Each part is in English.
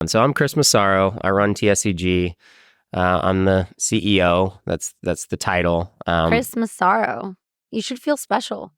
And so I'm Chris Massaro. I run TSEG. I'm the CEO. That's the title. Chris Massaro. You should feel special.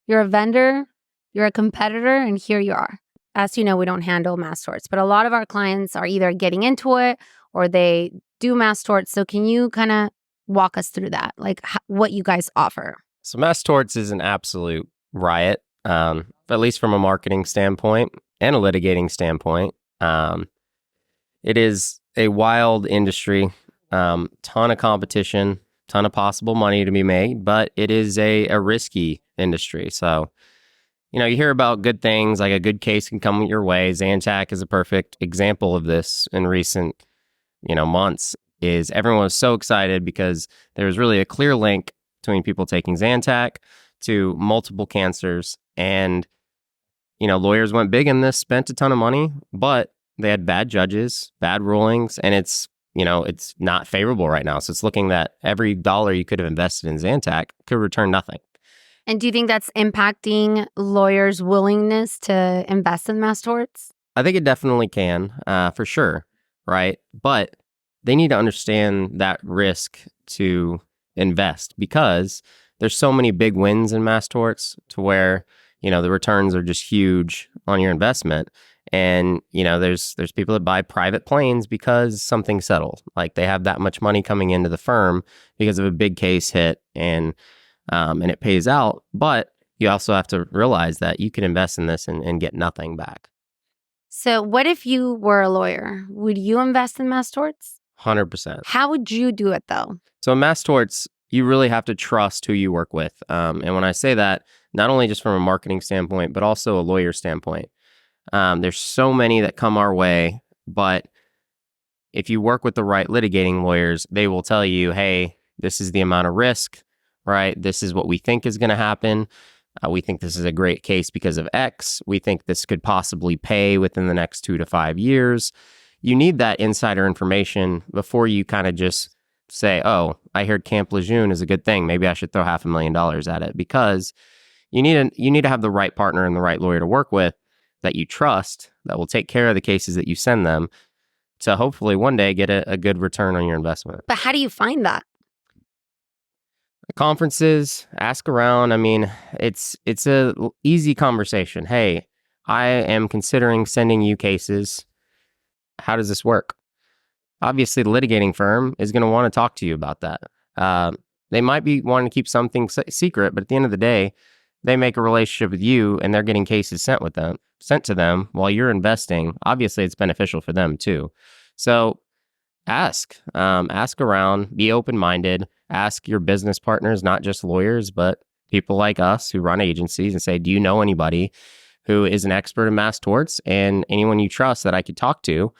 You're a vendor, you're a competitor, and here you are. As you know, we don't handle Mass Torts, but a lot of our clients are either getting into it or they do Mass Torts. So can you kind of walk us through that, like what you guys offer? So Mass Torts is an absolute riot, at least from a marketing standpoint and a litigating standpoint. It is a wild industry, ton of competition, ton of possible money to be made, but it is a risky industry. So, you hear about good things, like a good case can come your way. Zantac is a perfect example of this in recent, months. Is everyone was so excited because there was really a clear link between people taking Zantac to multiple cancers. And, lawyers went big in this, spent a ton of money, but they had bad judges, bad rulings, and it's not favorable right now. So it's looking that every dollar you could have invested in Zantac could return nothing. And do you think that's impacting lawyers' willingness to invest in Mass Torts? I think it definitely can, for sure, right? But they need to understand that risk to invest because there's so many big wins in Mass Torts to where, the returns are just huge on your investment. And, there's people that buy private planes because something settled. Like they have that much money coming into the firm because of a big case hit and it pays out. But you also have to realize that you can invest in this and get nothing back. So what if you were a lawyer? Would you invest in Mass Torts? 100%. How would you do it though? So in Mass Torts, you really have to trust who you work with. And when I say that, not only just from a marketing standpoint, but also a lawyer standpoint. There's so many that come our way, but if you work with the right litigating lawyers, they will tell you, hey, this is the amount of risk, right? This is what we think is going to happen. We think this is a great case because of X. We think this could possibly pay within the next 2 to 5 years. You need that insider information before you kind of just say, oh, I heard Camp Lejeune is a good thing. Maybe I should throw $500,000 at it, because you need to have the right partner and the right lawyer to work with that you trust, that will take care of the cases that you send them to hopefully one day get a good return on your investment. But how do you find that? Conferences, ask around. I mean, it's a easy conversation. Hey, I am considering sending you cases. How does this work? Obviously, the litigating firm is going to want to talk to you about that. They might be wanting to keep something secret, but at the end of the day, they make a relationship with you and they're getting cases sent to them while you're investing. Obviously, it's beneficial for them too. So ask around, be open-minded, ask your business partners, not just lawyers, but people like us who run agencies, and say, do you know anybody who is an expert in Mass Torts and anyone you trust that I could talk to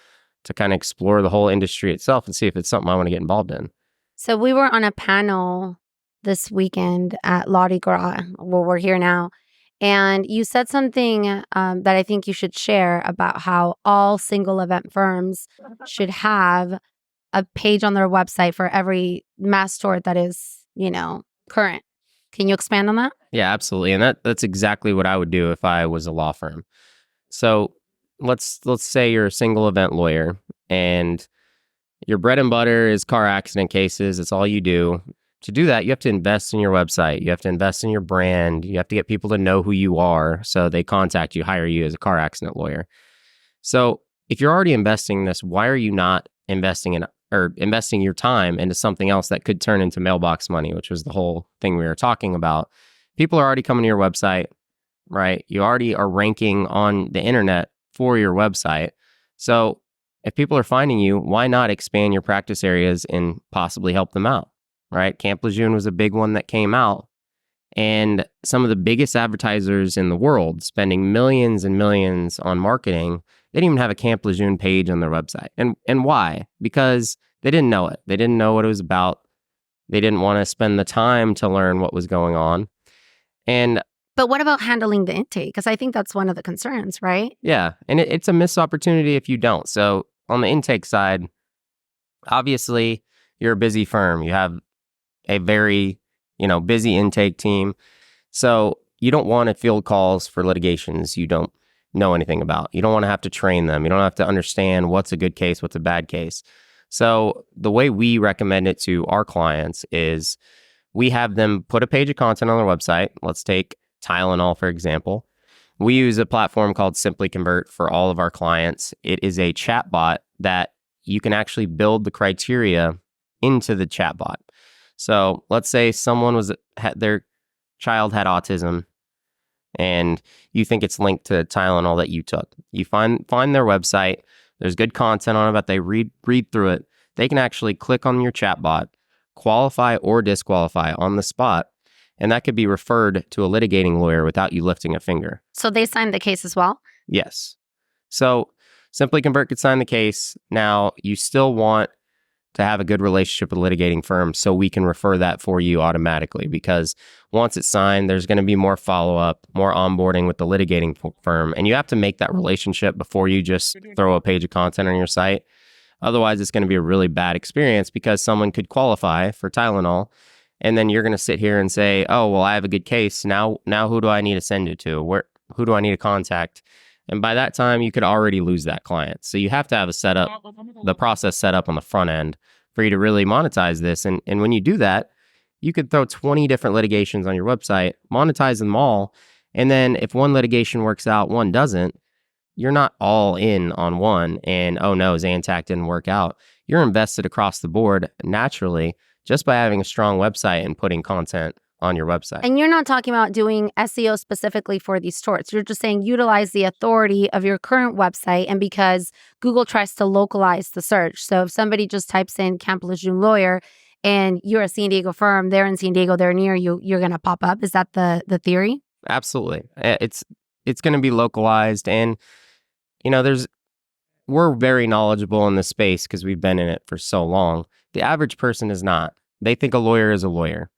kind of explore the whole industry itself and see if it's something I want to get involved in. So we were on a panel this weekend at Mardi Gras, where we're here now. And you said something that I think you should share about how all single event firms should have a page on their website for every Mass Tort that is, current. Can you expand on that? Yeah, absolutely. And that's exactly what I would do if I was a law firm. So let's say you're a single event lawyer and your bread and butter is car accident cases. It's all you do. To do that, you have to invest in your website. You have to invest in your brand. You have to get people to know who you are so they contact you, hire you as a car accident lawyer. So if you're already investing in this, why are you not investing your time into something else that could turn into mailbox money, which was the whole thing we were talking about? People are already coming to your website, right? You already are ranking on the internet for your website. So if people are finding you, why not expand your practice areas and possibly help them out? Right? Camp Lejeune was a big one that came out, and some of the biggest advertisers in the world spending millions and millions on marketing, they didn't even have a Camp Lejeune page on their website. And why? Because they didn't know it. They didn't know what it was about. They didn't want to spend the time to learn what was going on. But what about handling the intake? Because I think that's one of the concerns, right? Yeah. And it's a missed opportunity if you don't. So on the intake side, obviously you're a busy firm. You have a very, busy intake team. So you don't want to field calls for litigations you don't know anything about. You don't want to have to train them. You don't have to understand what's a good case, what's a bad case. So the way we recommend it to our clients is we have them put a page of content on their website. Let's take Tylenol, for example. We use a platform called Simply Convert for all of our clients. It is a chatbot that you can actually build the criteria into the chatbot. So let's say their child had autism and you think it's linked to Tylenol that you took. You find their website. There's good content on it, but they read through it. They can actually click on your chatbot, qualify or disqualify on the spot, and that could be referred to a litigating lawyer without you lifting a finger. So they signed the case as well? Yes. So Simply Convert could sign the case. Now, you still want to have a good relationship with a litigating firm so we can refer that for you automatically, because once it's signed, there's going to be more follow-up, more onboarding with the litigating firm, and you have to make that relationship before you just throw a page of content on your site. Otherwise, it's going to be a really bad experience because someone could qualify for Tylenol, and then you're going to sit here and say, oh, well, I have a good case. Now who do I need to send it to? Who do I need to contact? And by that time, you could already lose that client. So you have to have the process set up on the front end for you to really monetize this. And when you do that, you could throw 20 different litigations on your website, monetize them all. And then if one litigation works out, one doesn't, you're not all in on one and, oh no, Zantac didn't work out. You're invested across the board naturally just by having a strong website and putting content on your website. And you're not talking about doing SEO specifically for these torts. You're just saying utilize the authority of your current website, and because Google tries to localize the search. So if somebody just types in Camp Lejeune lawyer and you're a San Diego firm, they're in San Diego, they're near you, you're going to pop up. Is that the theory? Absolutely. It's going to be localized, and we're very knowledgeable in this space because we've been in it for so long. The average person is not. They think a lawyer is a lawyer.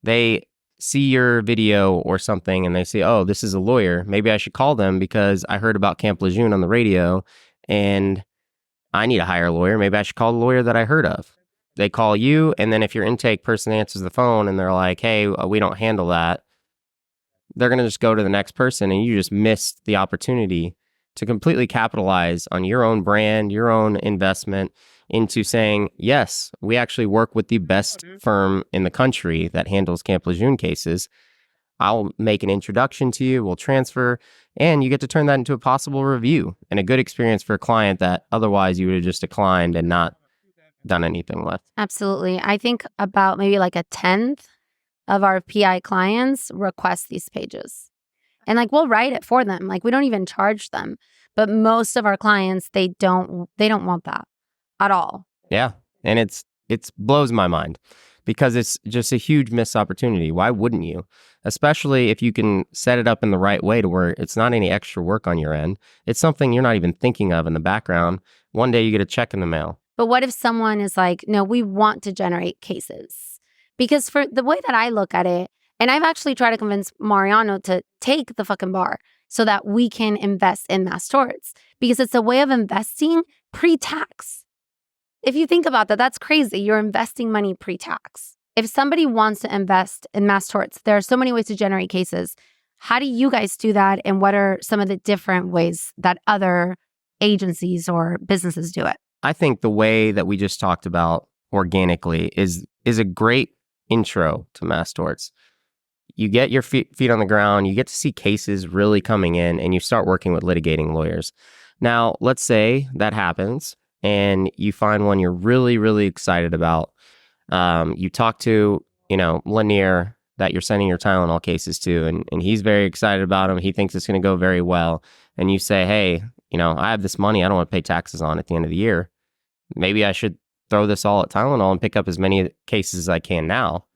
They see your video or something and they say, oh, this is a lawyer. Maybe I should call them because I heard about Camp Lejeune on the radio and I need to hire a lawyer. Maybe I should call the lawyer that I heard of. They call you, and then if your intake person answers the phone and they're like, hey, we don't handle that, they're going to just go to the next person, and you just missed the opportunity to completely capitalize on your own brand, your own investment into saying, yes, we actually work with the best firm in the country that handles Camp Lejeune cases. I'll make an introduction to you, we'll transfer, and you get to turn that into a possible review and a good experience for a client that otherwise you would have just declined and not done anything with. Absolutely. I think about maybe like a 10th of our PI clients request these pages. And we'll write it for them. We don't even charge them. But most of our clients, they don't want that at all. Yeah. And it blows my mind because it's just a huge missed opportunity. Why wouldn't you? Especially if you can set it up in the right way to where it's not any extra work on your end. It's something you're not even thinking of in the background. One day you get a check in the mail. But what if someone is like, no, we want to generate cases? Because for the way that I look at it, and I've actually tried to convince Mariano to take the fucking bar so that we can invest in Mass Torts, because it's a way of investing pre-tax. If you think about that, that's crazy. You're investing money pre-tax. If somebody wants to invest in Mass Torts, there are so many ways to generate cases. How do you guys do that? And what are some of the different ways that other agencies or businesses do it? I think the way that we just talked about organically is a great intro to Mass Torts. You get your feet on the ground, you get to see cases really coming in, and you start working with litigating lawyers. Now, let's say that happens and you find one you're really, really excited about. You talk to, Lanier that you're sending your Tylenol cases to, and he's very excited about them. He thinks it's going to go very well. And you say, hey, I have this money I don't want to pay taxes on at the end of the year. Maybe I should throw this all at Tylenol and pick up as many cases as I can now.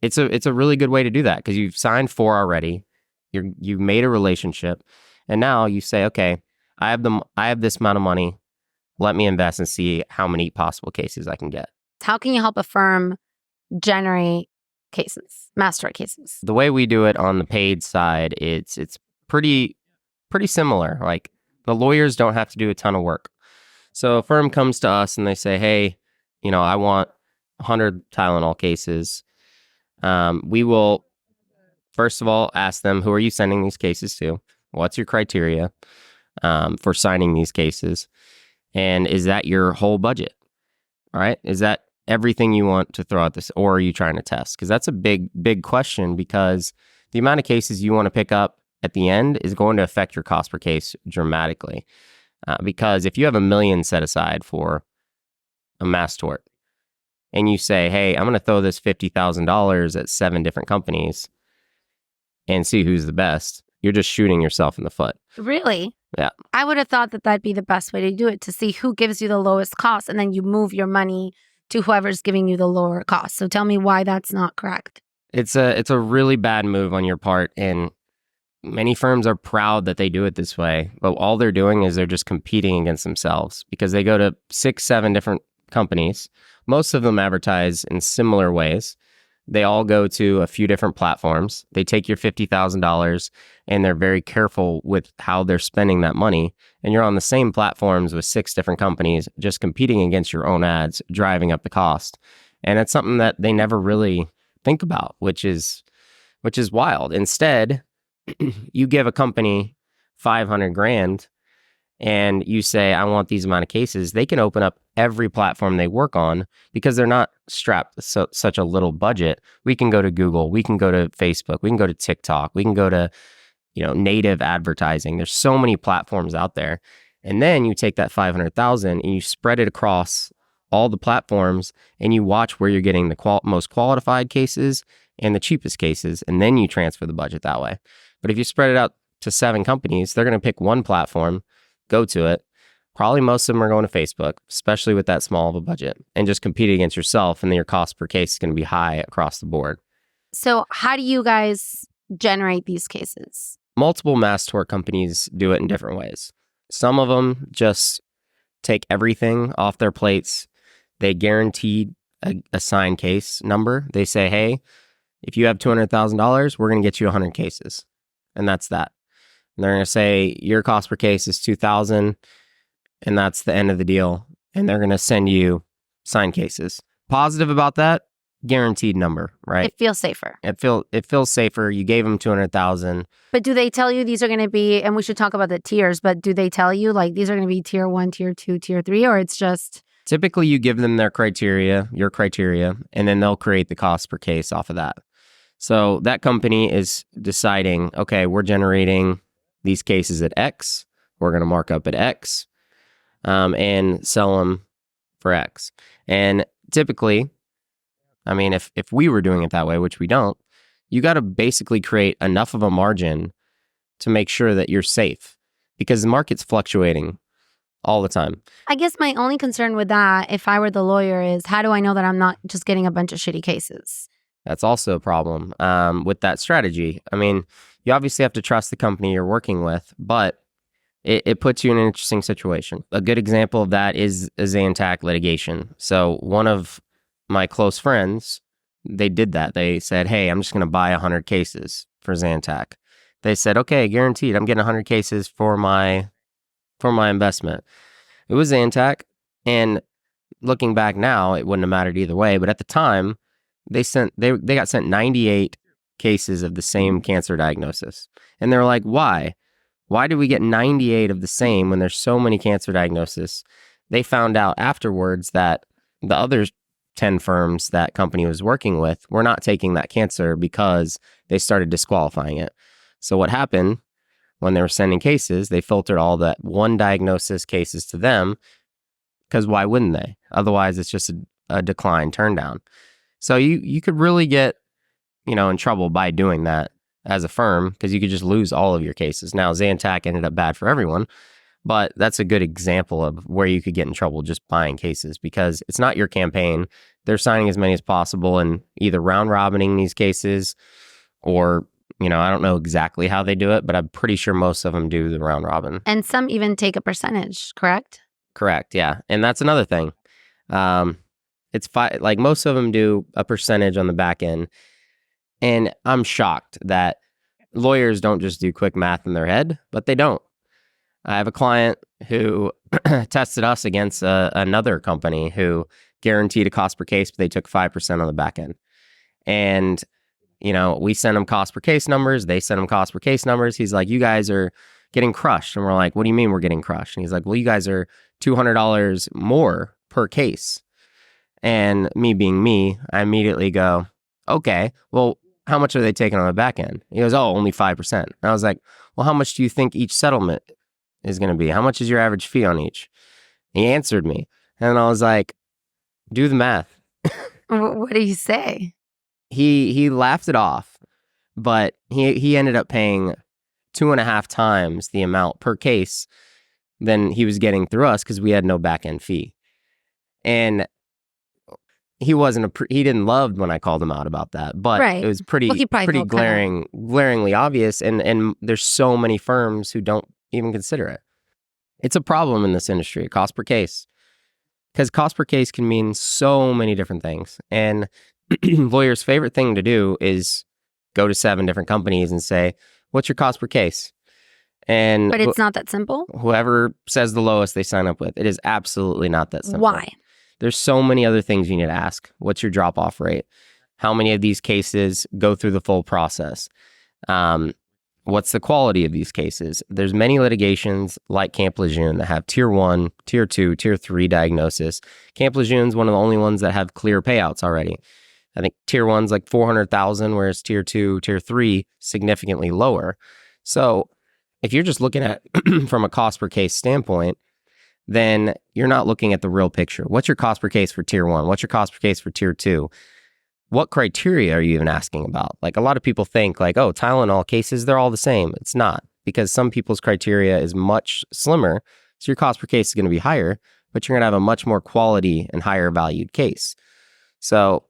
It's a really good way to do that because you've signed 4 already. You've made a relationship, and now you say, okay, I have this amount of money. Let me invest and see how many possible cases I can get. How can you help a firm generate cases, Mass Tort cases? The way we do it on the paid side, it's pretty similar. Like the lawyers don't have to do a ton of work. So a firm comes to us and they say, hey, I want 100 Tylenol cases. We will, first of all, ask them, who are you sending these cases to? What's your criteria for signing these cases? And is that your whole budget? All right. Is that everything you want to throw at this, or are you trying to test? Because that's a big question, because the amount of cases you want to pick up at the end is going to affect your cost per case dramatically. Because if you have $1 million set aside for a mass tort, and you say, hey, I'm going to throw this $50,000 at 7 different companies and see who's the best, you're just shooting yourself in the foot. Really? Yeah. I would have thought that that'd be the best way to do it, to see who gives you the lowest cost, and then you move your money to whoever's giving you the lower cost. So tell me why that's not correct. It's a really bad move on your part, and many firms are proud that they do it this way, but all they're doing is they're just competing against themselves, because they go to 6, 7 different companies. Most of them advertise in similar ways. They all go to a few different platforms. They take your $50,000 and they're very careful with how they're spending that money. And you're on the same platforms with 6 different companies, just competing against your own ads, driving up the cost. And it's something that they never really think about, which is wild. Instead, you give a company $500,000 and you say, I want these amount of cases, they can open up every platform they work on, because they're not strapped to such a little budget. We can go to Google, we can go to Facebook, we can go to TikTok, we can go to, native advertising. There's so many platforms out there. And then you take that 500,000 and you spread it across all the platforms, and you watch where you're getting the most qualified cases and the cheapest cases, and then you transfer the budget that way. But if you spread it out to 7 companies, they're going to pick one platform, go to it. Probably most of them are going to Facebook, especially with that small of a budget, and just compete against yourself, and then your cost per case is going to be high across the board. So how do you guys generate these cases? Multiple mass tort companies do it in different ways. Some of them just take everything off their plates. They guarantee a signed case number. They say, hey, if you have $200,000, we're going to get you 100 cases. And that's that. And they're going to say your cost per case is $2,000, and that's the end of the deal. And they're going to send you signed cases. Positive about that, guaranteed number, right? It feels safer. It feels safer. You gave them $200,000. But do they tell you these are going to be, and we should talk about the tiers, but do they tell you like these are going to be tier 1, tier 2, tier 3, or it's just... Typically, you give them your criteria, and then they'll create the cost per case off of that. So that company is deciding, okay, we're generating these cases at X. We're going to mark up at X and sell them for X. And typically, I mean, if we were doing it that way, which we don't, you got to basically create enough of a margin to make sure that you're safe, because the market's fluctuating all the time. I guess my only concern with that, if I were the lawyer, is how do I know that I'm not just getting a bunch of shitty cases? That's also a problem with that strategy. I mean, you obviously have to trust the company you're working with, but it puts you in an interesting situation. A good example of that is a Zantac litigation. So one of my close friends, they did that. They said, hey, I'm just going to buy 100 cases for Zantac. They said, okay, guaranteed, I'm getting 100 cases for my investment. It was Zantac, and looking back now, it wouldn't have mattered either way. But at the time, they got sent 98 cases of the same cancer diagnosis, and they're like, why? Why did we get 98 of the same when there's so many cancer diagnoses? They found out afterwards that the other 10 firms that company was working with were not taking that cancer because they started disqualifying it. So what happened? When they were sending cases, they filtered all that one diagnosis cases to them, because why wouldn't they? Otherwise, it's just a decline turn down. So you could really get, in trouble by doing that as a firm, because you could just lose all of your cases. Now, Zantac ended up bad for everyone, but that's a good example of where you could get in trouble just buying cases, because it's not your campaign. They're signing as many as possible and either round robining these cases, or I don't know exactly how they do it, but I'm pretty sure most of them do the round robin. And some even take a percentage, correct? Correct, yeah. And that's another thing. It's like most of them do a percentage on the back end. And I'm shocked that lawyers don't just do quick math in their head, but they don't. I have a client who tested us against another company who guaranteed a cost per case, but they took 5% on the back end. And we send him cost per case numbers. They send him cost per case numbers. He's like, you guys are getting crushed. And we're like, what do you mean we're getting crushed? And he's like, well, you guys are $200 more per case. And me being me, I immediately go, okay, well, how much are they taking on the back end? He goes, oh, only 5%. And I was like, well, how much do you think each settlement is going to be? How much is your average fee on each? He answered me. And I was like, do the math. What did he say? He laughed it off, but he ended up paying 2.5 times the amount per case than he was getting through us because we had no back end fee. And he didn't love when I called him out about that, but Right. it was pretty Well, he probably felt glaringly obvious. And there's so many firms who don't even consider it. It's a problem in this industry, cost per case, because cost per case can mean so many different things. And lawyers' favorite thing to do is go to 7 different companies and say, what's your cost per case? And But it's not that simple. whoever says the lowest they sign up with. It is absolutely not that simple. Why? There's so many other things you need to ask. What's your drop-off rate? How many of these cases go through the full process? What's the quality of these cases? There's many litigations like Camp Lejeune that have tier 1, tier 2, tier 3 diagnosis. Camp Lejeune is one of the only ones that have clear payouts already. I think tier 1's like $400,000, whereas tier 2, tier 3 significantly lower. So if you're just looking at from a cost per case standpoint, then you're not looking at the real picture. What's your cost per case for tier 1? What's your cost per case for tier 2? What criteria are you even asking about? Like a lot of people think like, oh, Tylenol cases, they're all the same. It's not, because some people's criteria is much slimmer. So your cost per case is going to be higher, but you're going to have a much more quality and higher valued case. So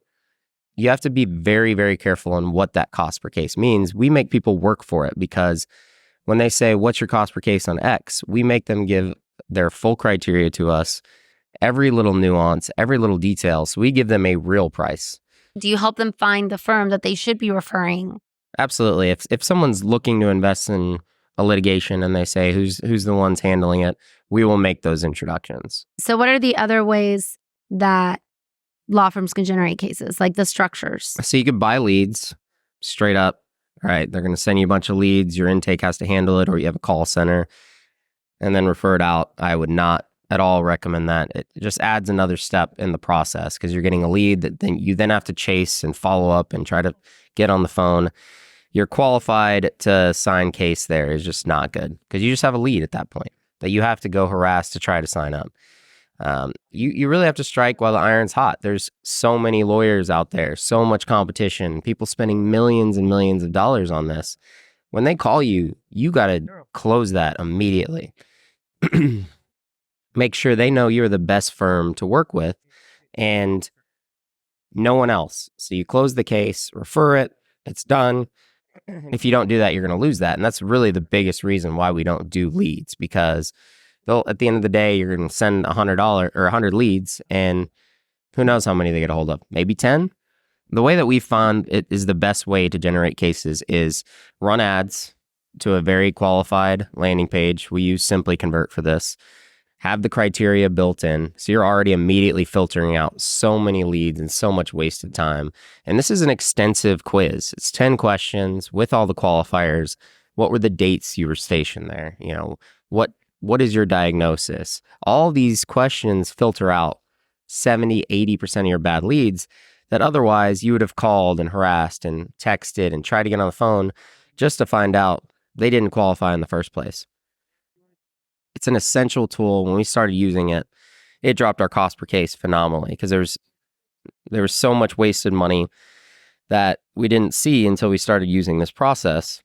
you have to be very, very careful on what that cost per case means. We make people work for it because when they say, what's your cost per case on X, we make them give their full criteria to us, every little nuance, every little detail. So we give them a real price. Do you help them find the firm that they should be referring? Absolutely. If someone's looking to invest in a litigation and they say, who's the ones handling it, we will make those introductions. So what are the other ways that law firms can generate cases, like the structures? So you could buy leads straight up, right? They're going to send you a bunch of leads. Your intake has to handle it, or you have a call center, and then refer it out. I would not at all recommend that. It just adds another step in the process because you're getting a lead that then you have to chase and follow up and try to get on the phone. You're qualified to sign case there is just not good because you just have a lead at that point that you have to go harass to try to sign up. You really have to strike while the iron's hot. There's so many lawyers out there, so much competition, people spending millions and millions of dollars on this. When they call you, you got to close that immediately. Make sure they know you're the best firm to work with and no one else. So you close the case, refer it, it's done. If you don't do that, you're going to lose that. And that's really the biggest reason why we don't do leads, because at the end of the day, you're going to send $100 or 100 leads, and who knows how many they get a hold of, maybe 10. The way that we found it is the best way to generate cases is run ads to a very qualified landing page. We use Simply Convert for this. Have the criteria built in, so you're already immediately filtering out so many leads and so much wasted time. And this is an extensive quiz. It's 10 questions with all the qualifiers. What were the dates you were stationed there? What is your diagnosis? All these questions filter out 70, 80% of your bad leads that otherwise you would have called and harassed and texted and tried to get on the phone just to find out they didn't qualify in the first place. It's an essential tool. When we started using it, it dropped our cost per case phenomenally because there was so much wasted money that we didn't see until we started using this process.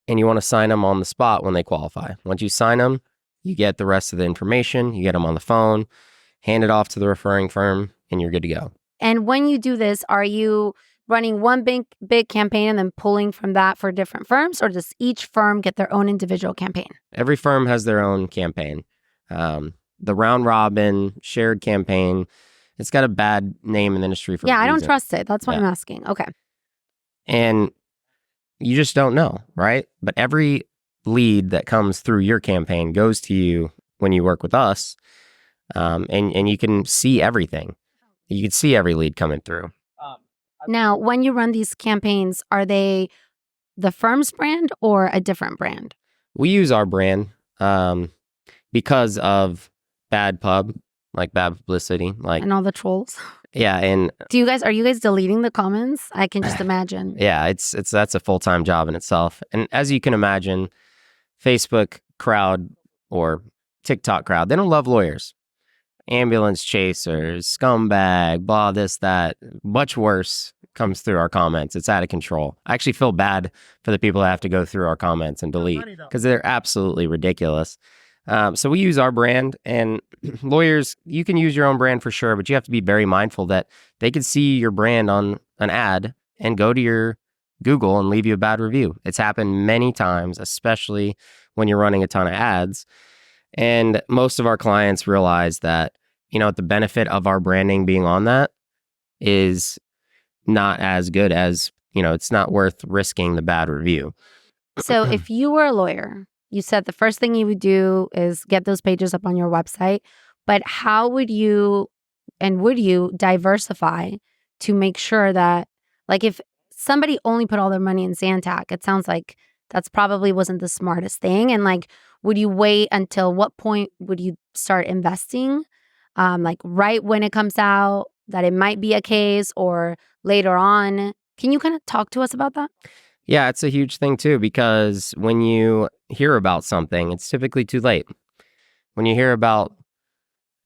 And you want to sign them on the spot when they qualify. Once you sign them, you get the rest of the information, you get them on the phone, hand it off to the referring firm, and you're good to go. And when you do this, are you running one big campaign and then pulling from that for different firms, or does each firm get their own individual campaign? Every firm has their own campaign. The round robin shared campaign, it's got a bad name in the industry for a reason. I don't trust it. That's why I'm asking. Okay. And you just don't know, right? But every lead that comes through your campaign goes to you when you work with us, and you can see everything. You can see every lead coming through. Now, when you run these campaigns, are they the firm's brand or a different brand? We use our brand because of bad pub, like bad publicity, like And all the trolls. yeah, and Are you guys deleting the comments? I can just imagine. yeah, it's that's a full-time job in itself. And as you can imagine, Facebook crowd or TikTok crowd, they don't love lawyers. Ambulance chasers, scumbag, blah, this, that. Much worse comes through our comments. It's out of control. I actually feel bad for the people that have to go through our comments and delete because they're absolutely ridiculous. So we use our brand, and lawyers, you can use your own brand for sure, but you have to be very mindful that they could see your brand on an ad and go to your Google and leave you a bad review. It's happened many times, especially when you're running a ton of ads. And most of our clients realize that, the benefit of our branding being on that is not as good as, it's not worth risking the bad review. So if you were a lawyer, you said the first thing you would do is get those pages up on your website, but how would you diversify to make sure that, like, if somebody only put all their money in Zantac, it sounds like that's probably wasn't the smartest thing. And like, would you wait until what point would you start investing? Like right when it comes out that it might be a case or later on? Can you kind of talk to us about that? Yeah, it's a huge thing too, because when you hear about something, it's typically too late. When you hear about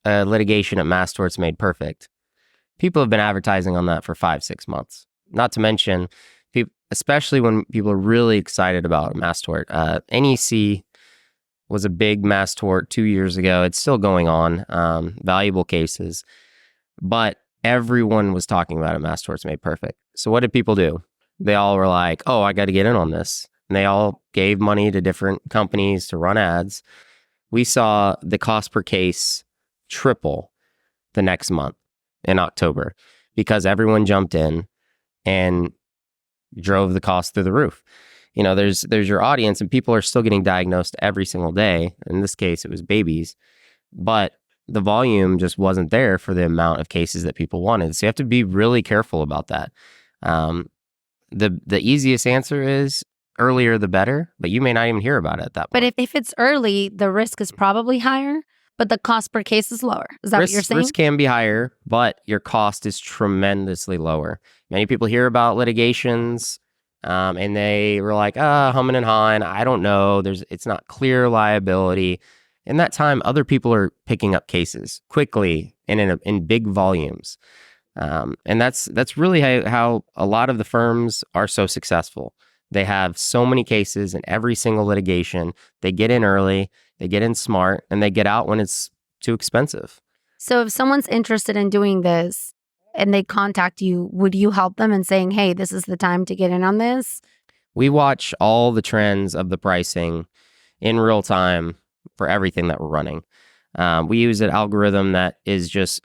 litigation at Mass Torts Made Perfect, people have been advertising on that for 5-6 months. Not to mention, especially when people are really excited about Mass Tort. NEC was a big Mass Tort 2 years ago. It's still going on, valuable cases. But everyone was talking about it. Mass Torts Made Perfect. So what did people do? They all were like, oh, I got to get in on this. And they all gave money to different companies to run ads. We saw the cost per case triple the next month in October because everyone jumped in and drove the cost through the roof. There's your audience, and people are still getting diagnosed every single day. In this case, it was babies, but the volume just wasn't there for the amount of cases that people wanted. So you have to be really careful about that. The easiest answer is earlier the better, but you may not even hear about it at that point. But if it's early, the risk is probably higher, but the cost per case is lower. Is that what you're saying? Risk can be higher, but your cost is tremendously lower. Many people hear about litigations, and they were like, humming and hawing. I don't know. It's not clear liability. In that time, other people are picking up cases quickly and in big volumes. And that's really how a lot of the firms are so successful. They have so many cases in every single litigation. They get in early, they get in smart, and they get out when it's too expensive. So if someone's interested in doing this and they contact you, would you help them in saying, hey, this is the time to get in on this? We watch all the trends of the pricing in real time for everything that we're running. We use an algorithm that is just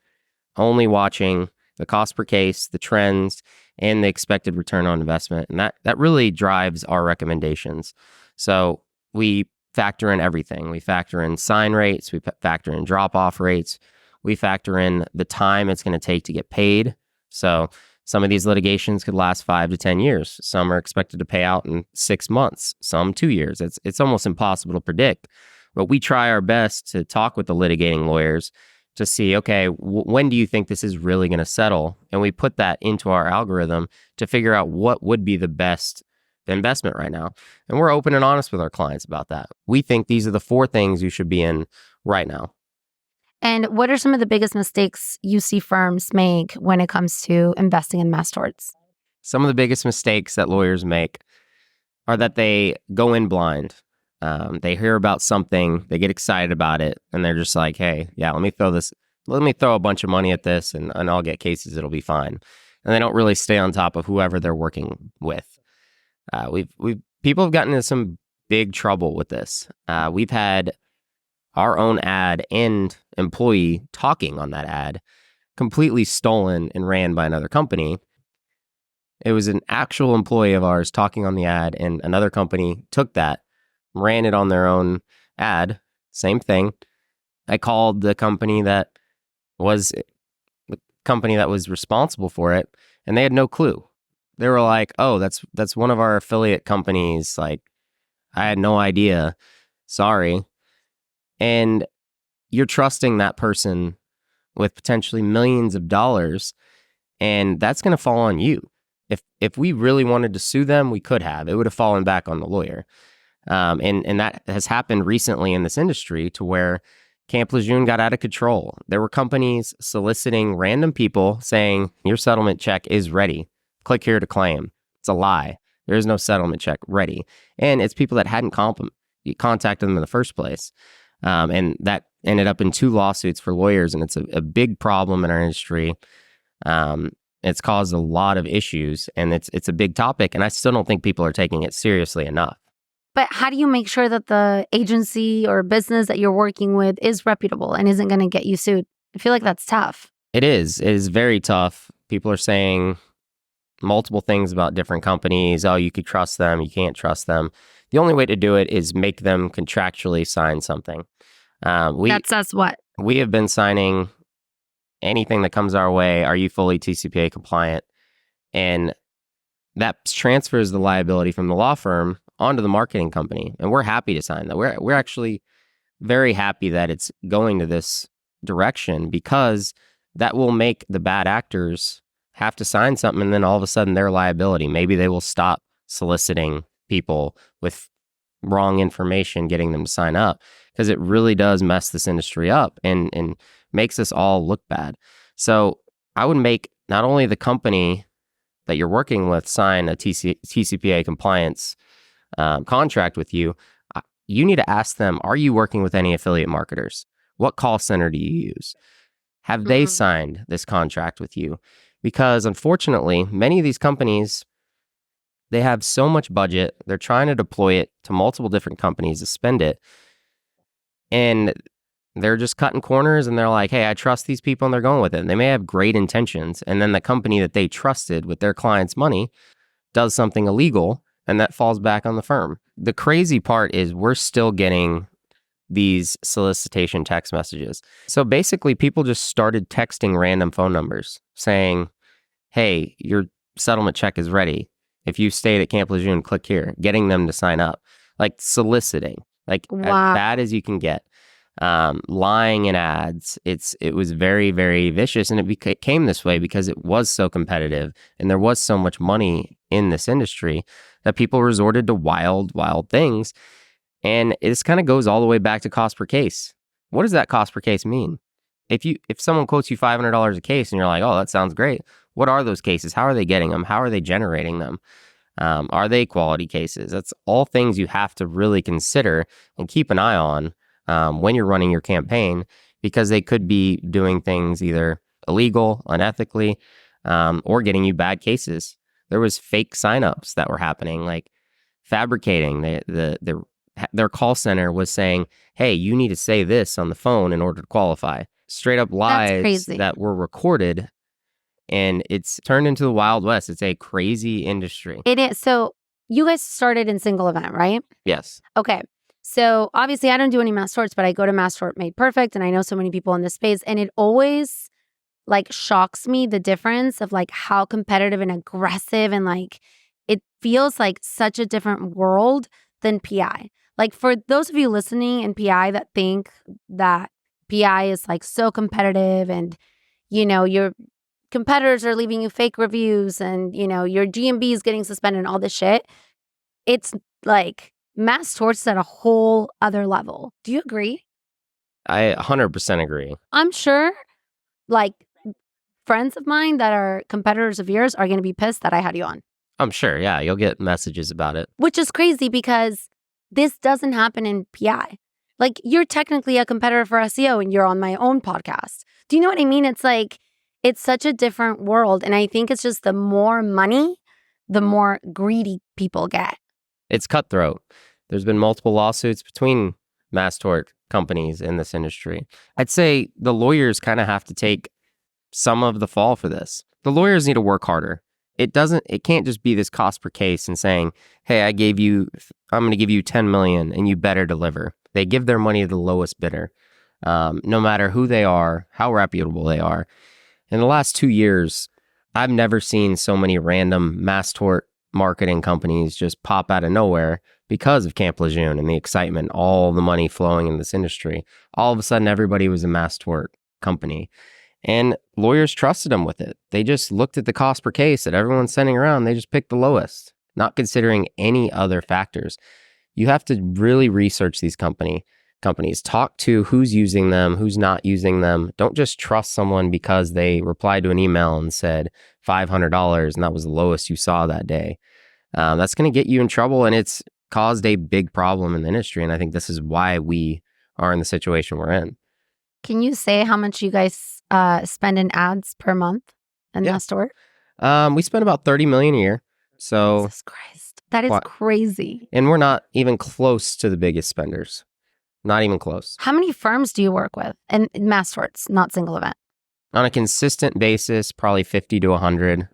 only watching the cost per case, the trends, and the expected return on investment. And that really drives our recommendations. So we factor in everything. We factor in sign rates. We factor in drop-off rates. We factor in the time it's going to take to get paid. So some of these litigations could last 5 to 10 years. Some are expected to pay out in 6 months, some 2 years. It's almost impossible to predict. But we try our best to talk with the litigating lawyers to see, okay, when do you think this is really going to settle? And we put that into our algorithm to figure out what would be the best investment right now. And we're open and honest with our clients about that. We think these are the 4 things you should be in right now. And what are some of the biggest mistakes you see firms make when it comes to investing in mass torts? Some of the biggest mistakes that lawyers make are that they go in blind. They hear about something, they get excited about it, and they're just like, hey, yeah, let me throw a bunch of money at this and I'll get cases, it'll be fine. And they don't really stay on top of whoever they're working with. People have gotten into some big trouble with this. We've had our own ad and employee talking on that ad completely stolen and ran by another company. It was an actual employee of ours talking on the ad, and another company took that, ran it on their own ad. Same thing. I called the company that was responsible for it, and they had no clue. They were like, "Oh, that's one of our affiliate companies." Like, I had no idea. Sorry. And you're trusting that person with potentially millions of dollars, and that's going to fall on you. If we really wanted to sue them, we could have. It would have fallen back on the lawyer. And that has happened recently in this industry to where Camp Lejeune got out of control. There were companies soliciting random people saying, your settlement check is ready. Click here to claim. It's a lie. There is no settlement check ready. And it's people that hadn't contacted them in the first place. And that ended up in 2 lawsuits for lawyers. And it's a big problem in our industry. It's caused a lot of issues, and it's a big topic. And I still don't think people are taking it seriously enough. But how do you make sure that the agency or business that you're working with is reputable and isn't going to get you sued? I feel like that's tough. It is. It is very tough. People are saying multiple things about different companies. Oh, you could trust them. You can't trust them. The only way to do it is make them contractually sign something. That says what? We have been signing anything that comes our way. Are you fully TCPA compliant? And that transfers the liability from the law firm onto the marketing company. And we're happy to sign that. We're actually very happy that it's going to this direction, because that will make the bad actors have to sign something, and then all of a sudden their liability. Maybe they will stop soliciting people with wrong information, getting them to sign up, because it really does mess this industry up and makes us all look bad. So I would make not only the company that you're working with sign a TCPA compliance contract with you, you need to ask them, are you working with any affiliate marketers? What call center do you use? Have they signed this contract with you? Because unfortunately, many of these companies, they have so much budget, they're trying to deploy it to multiple different companies to spend it. And they're just cutting corners, and they're like, hey, I trust these people, and they're going with it. And they may have great intentions. And then the company that they trusted with their client's money does something illegal, and that falls back on the firm. The crazy part is we're still getting these solicitation text messages. So basically, people just started texting random phone numbers saying, hey, your settlement check is ready. If you stayed at Camp Lejeune, click here, getting them to sign up, like soliciting, like as bad as you can get. Lying in ads. It was very, very vicious, and it became this way because it was so competitive and there was so much money in this industry that people resorted to wild things. And this kind of goes all the way back to cost per case. What does that cost per case mean? If someone quotes you $500 a case and you're like, oh, that sounds great. What are those cases? How are they getting them? How are they generating them? Are they quality cases? That's all things you have to really consider and keep an eye on when you're running your campaign, because they could be doing things either illegal, unethically, or getting you bad cases. There was fake signups that were happening, like fabricating. Their call center was saying, hey, you need to say this on the phone in order to qualify. Straight up lies that were recorded, and it's turned into the Wild West. It's a crazy industry. It is. So you guys started in single event, right? Yes. Okay. So obviously I don't do any Mass Torts, but I go to Mass Tort Made Perfect, and I know so many people in this space, and it always like shocks me the difference of like how competitive and aggressive, and like it feels like such a different world than PI. Like for those of you listening in PI that think that PI is like so competitive, and you know your competitors are leaving you fake reviews, and you know your GMB is getting suspended and all this shit, it's like Mass Torts at a whole other level. Do you agree? I 100% agree. I'm sure like friends of mine that are competitors of yours are going to be pissed that I had you on. I'm sure. Yeah. You'll get messages about it. Which is crazy because this doesn't happen in PI. Like you're technically a competitor for SEO and you're on my own podcast. Do you know what I mean? It's like, it's such a different world. And I think it's just the more money, the more greedy people get. It's cutthroat. There's been multiple lawsuits between Mass Tort companies in this industry. I'd say the lawyers kind of have to take some of the fall for this. The lawyers need to work harder. It can't just be this cost per case and saying, hey, I'm going to give you 10 million and you better deliver. They give their money to the lowest bidder, no matter who they are, how reputable they are. In the last 2 years, I've never seen so many random mass tort marketing companies just pop out of nowhere because of Camp Lejeune and the excitement, all the money flowing in this industry. All of a sudden, everybody was a mass tort company. And lawyers trusted them with it. They just looked at the cost per case that everyone's sending around. They just picked the lowest, not considering any other factors. You have to really research these companies. Talk to who's using them, who's not using them. Don't just trust someone because they replied to an email and said $500 and that was the lowest you saw that day. That's going to get you in trouble, and it's caused a big problem in the industry. And I think this is why we are in the situation we're in. Can you say how much you guys spend in ads per month in Mass Tort? We spend about $30 million a year. So Jesus Christ, that is crazy. And we're not even close to the biggest spenders. Not even close. How many firms do you work with? And Mass Torts, not single event. On a consistent basis, probably 50 to 100.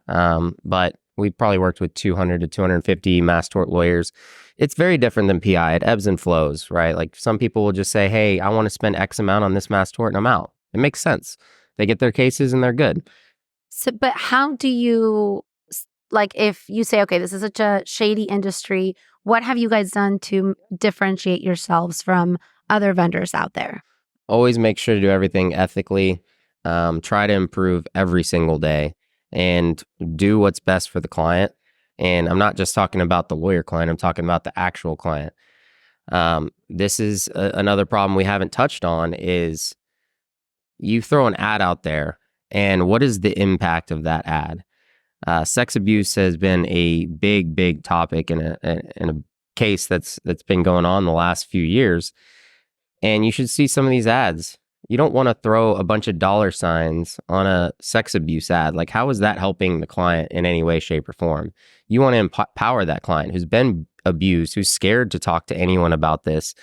But we've probably worked with 200 to 250 Mass Tort lawyers. It's very different than PI. It ebbs and flows, right? Like some people will just say, hey, I want to spend X amount on this Mass Tort and I'm out. It makes sense. They get their cases and they're good. So, but how do you, like if you say, okay, this is such a shady industry, what have you guys done to differentiate yourselves from other vendors out there? Always make sure to do everything ethically. Try to improve every single day and do what's best for the client. And I'm not just talking about the lawyer client. I'm talking about the actual client. This is another problem we haven't touched on is you throw an ad out there and what is the impact of that ad? Sex abuse has been a big topic in a case that's been going on the last few years. And you should see some of these ads. You don't want to throw a bunch of dollar signs on a sex abuse ad. Like, how is that helping the client in any way, shape, or form? You want to empower that client who's been abused, who's scared to talk to anyone about this.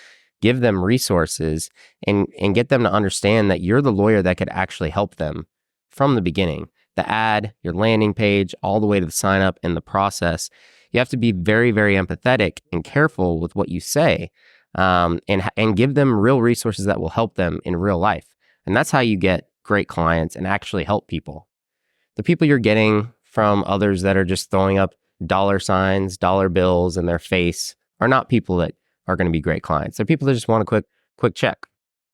Give them resources and get them to understand that you're the lawyer that could actually help them from the beginning. The ad, your landing page, all the way to the sign up and the process. You have to be very, very empathetic and careful with what you say. And give them real resources that will help them in real life. And that's how you get great clients and actually help people. The people you're getting from others that are just throwing up dollar signs, dollar bills in their face are not people that are going to be great clients. They're people that just want a quick check.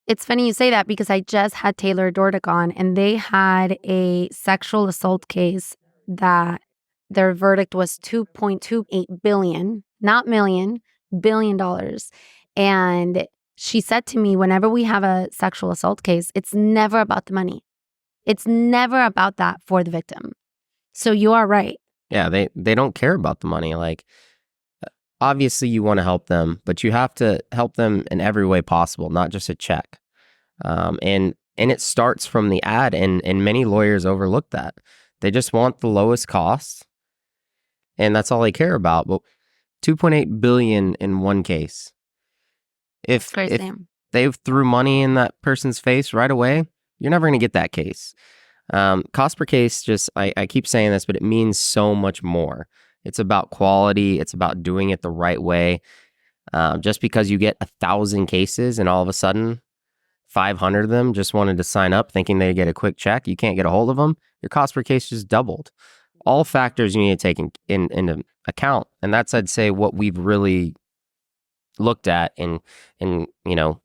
It's funny you say that because I just had Taylor Dordick on and they had a sexual assault case that their verdict was $2.28 billion, not million, $1 billion. And she said to me, whenever we have a sexual assault case, it's never about the money. It's never about that for the victim. So you are right. Yeah, they don't care about the money. Like, obviously you want to help them, but you have to help them in every way possible, not just a check. And it starts from the ad, and many lawyers overlook that. They just want the lowest cost, and that's all they care about. But $2.8 billion in one case. If they threw money in that person's face right away, you're never going to get that case. Cost per case, just I keep saying this, but it means so much more. It's about quality. It's about doing it the right way. Just because you get 1,000 cases and all of a sudden 500 of them just wanted to sign up thinking they get a quick check, you can't get a hold of them, your cost per case just doubled. All factors you need to take into account. And that's, I'd say, what we've really looked at and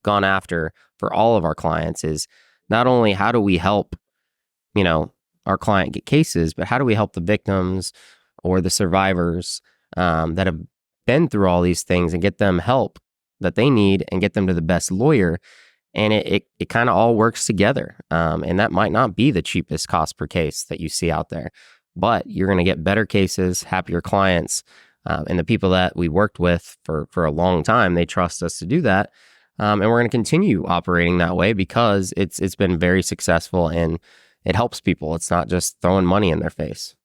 gone after for all of our clients is not only how do we help our client get cases, but how do we help the victims or the survivors that have been through all these things and get them help that they need and get them to the best lawyer. And it kind of all works together. And that might not be the cheapest cost per case that you see out there, but you're going to get better cases, happier clients. And the people that we worked with for a long time, they trust us to do that. And we're going to continue operating that way because it's been very successful and it helps people. It's not just throwing money in their face.